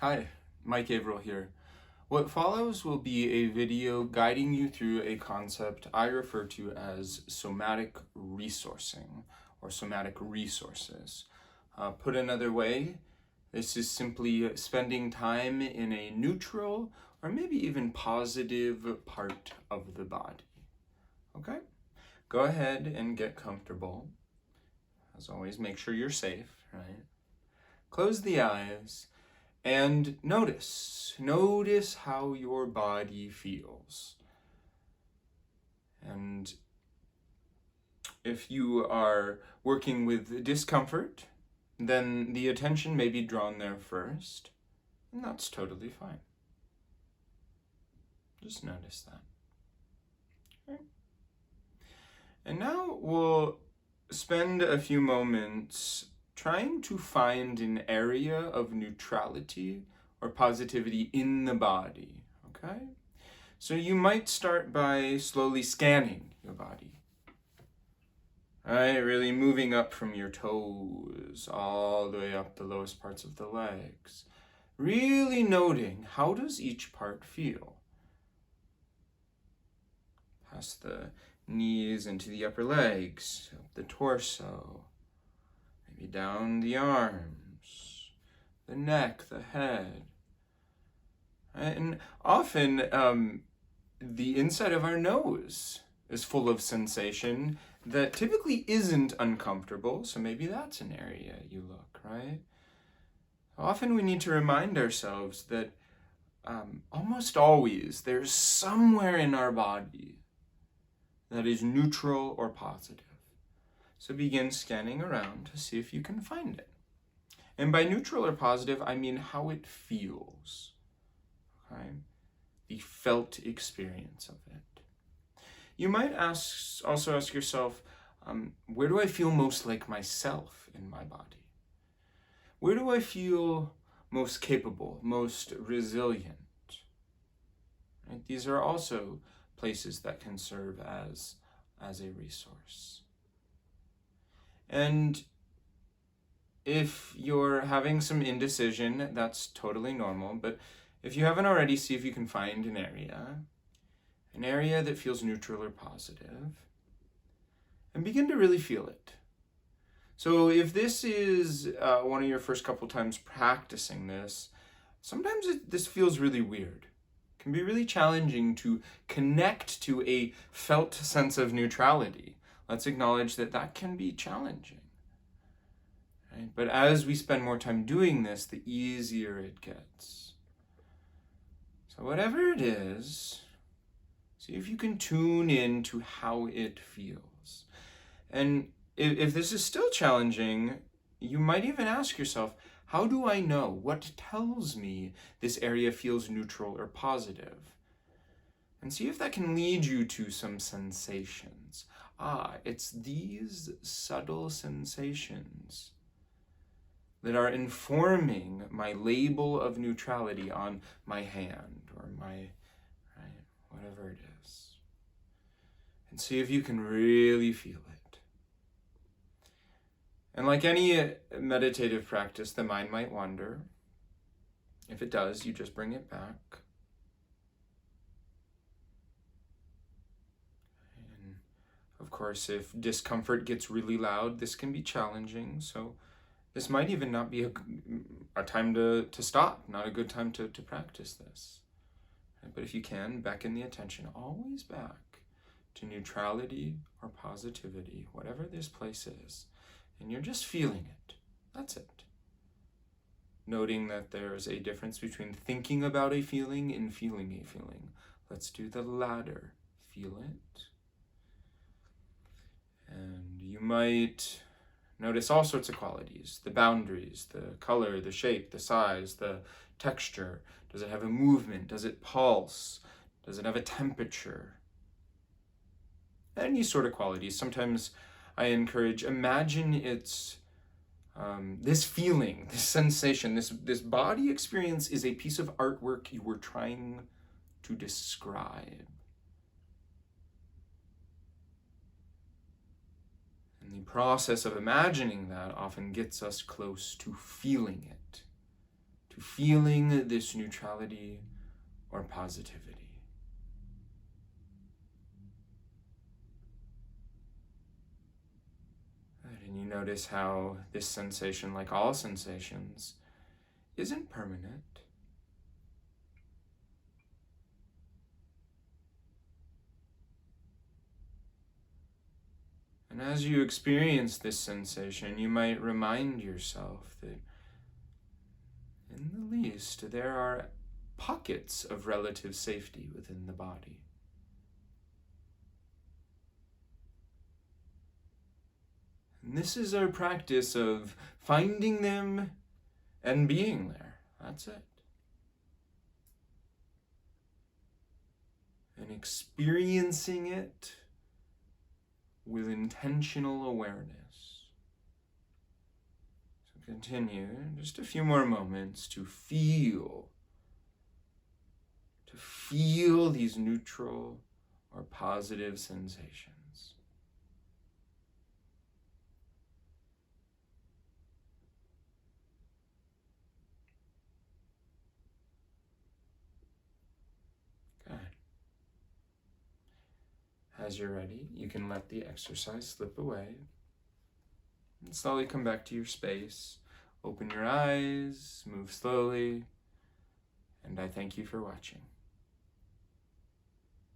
Hi, Mike Averill here. What follows will be a video guiding you through a concept I refer to as somatic resourcing or somatic resources. Put another way, this is simply spending time in a neutral or maybe even positive part of the body. Okay? Go ahead and get comfortable. As always, make sure you're safe, right? Close the eyes. And notice how your body feels. And if you are working with discomfort, then the attention may be drawn there first, and that's totally fine. Just notice that. Okay. And now we'll spend a few moments trying to find an area of neutrality or positivity in the body, okay? So you might start by slowly scanning your body. All right, really moving up from your toes all the way up the lowest parts of the legs. Really noting, how does each part feel? Past the knees into the upper legs, up the torso, maybe down the arms, the neck, the head. And often the inside of our nose is full of sensation that typically isn't uncomfortable, so maybe that's an area you look, right? Often we need to remind ourselves that almost always there's somewhere in our body that is neutral or positive. So begin scanning around to see if you can find it. And by neutral or positive, I mean how it feels, okay? The felt experience of it. You might also ask yourself, where do I feel most like myself in my body? Where do I feel most capable, most resilient? Right? These are also places that can serve as a resource. And if you're having some indecision, that's totally normal, but if you haven't already, see if you can find an area that feels neutral or positive, and begin to really feel it. So if this is one of your first couple times practicing this, sometimes this feels really weird. It can be really challenging to connect to a felt sense of neutrality. Let's acknowledge that can be challenging. Right? But as we spend more time doing this, the easier it gets. So whatever it is, see if you can tune in to how it feels. And if this is still challenging, you might even ask yourself, how do I know? What tells me this area feels neutral or positive? And see if that can lead you to some sensations. It's these subtle sensations that are informing my label of neutrality on my hand or my, whatever it is. And see if you can really feel it. And like any meditative practice, the mind might wander. If it does, you just bring it back. And of course, if discomfort gets really loud, this can be challenging. So this might even not be a time to stop, not a good time to practice this. But if you can, beckon the attention always back to neutrality or positivity, whatever this place is, and you're just feeling it. That's it. Noting that there's a difference between thinking about a feeling and feeling a feeling. Let's do the latter. Feel it. And you might notice all sorts of qualities, the boundaries, the color, the shape, the size, the texture. Does it have a movement? Does it pulse? Does it have a temperature? Any sort of qualities. Sometimes I encourage, imagine it's this feeling, this sensation, this body experience is a piece of artwork you were trying to describe. And the process of imagining that often gets us close to feeling it, to feeling this neutrality or positivity. And you notice how this sensation, like all sensations, isn't permanent. And as you experience this sensation, you might remind yourself that, in the least, there are pockets of relative safety within the body. And this is our practice of finding them and being there. That's it. And experiencing it with intentional awareness. So continue just a few more moments to feel these neutral or positive sensations. Good. As you're ready, you can let the exercise slip away and slowly come back to your space. Open your eyes, move slowly, and I thank you for watching.